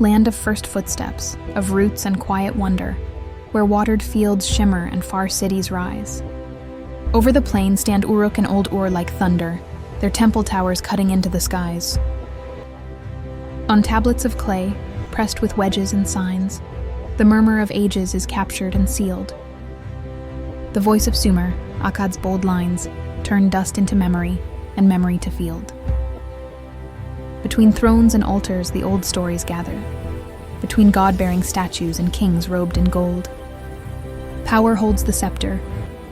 Land of first footsteps, of roots and quiet wonder, where watered fields shimmer and far cities rise. Over the plain stand Uruk and Old Ur like thunder, their temple towers cutting into the skies. On tablets of clay, pressed with wedges and signs, the murmur of ages is captured and sealed. The voice of Sumer, Akkad's bold lines, turn dust into memory and memory to field. Between thrones and altars the old stories gather, between god-bearing statues and kings robed in gold. Power holds the scepter,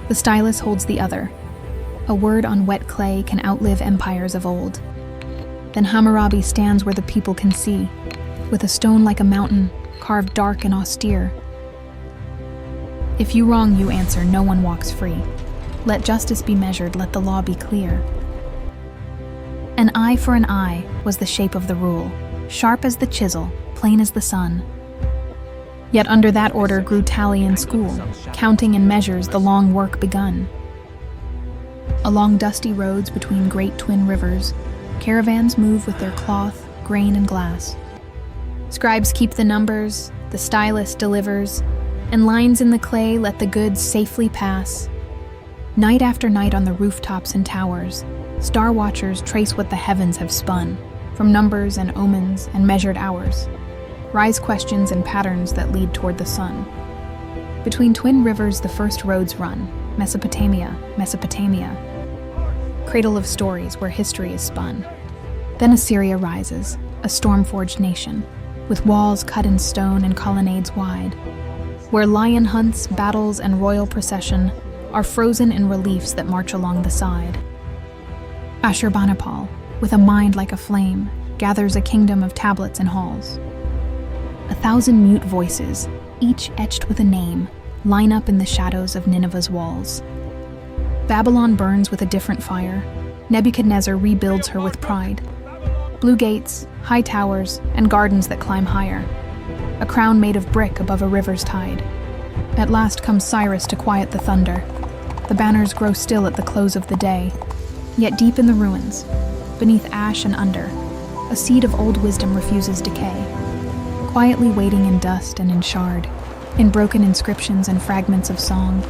the stylus holds the other. A word on wet clay can outlive empires of old. Then Hammurabi stands where the people can see, with a stone like a mountain, carved dark and austere. If you wrong, you answer, no one walks free. Let justice be measured, let the law be clear. An eye for an eye was the shape of the rule, sharp as the chisel, plain as the sun. Yet under that order grew tally and school, counting in measures the long work begun. Along dusty roads between great twin rivers, caravans move with their cloth, grain, and glass. Scribes keep the numbers, the stylus delivers, and lines in the clay let the goods safely pass. Night after night on the rooftops and towers, star watchers trace what the heavens have spun, from numbers and omens and measured hours. Rise questions and patterns that lead toward the sun. Between twin rivers the first roads run, Mesopotamia, Mesopotamia, cradle of stories where history is spun. Then Assyria rises, a storm-forged nation, with walls cut in stone and colonnades wide, where lion hunts, battles, and royal procession are frozen in reliefs that march along the side. Ashurbanipal, with a mind like a flame, gathers a kingdom of tablets and halls. 1,000 mute voices, each etched with a name, line up in the shadows of Nineveh's walls. Babylon burns with a different fire. Nebuchadnezzar rebuilds her with pride. Blue gates, high towers, and gardens that climb higher. A crown made of brick above a river's tide. At last comes Cyrus to quiet the thunder. The banners grow still at the close of the day. Yet deep in the ruins, beneath ash and under, a seed of old wisdom refuses decay. Quietly waiting in dust and in shard, in broken inscriptions and fragments of song.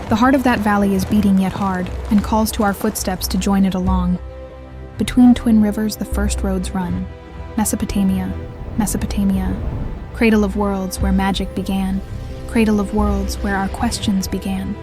The heart of that valley is beating yet hard, and calls to our footsteps to join it along. Between twin rivers the first roads run, Mesopotamia, Mesopotamia, cradle of worlds where magic began, cradle of worlds where our questions began.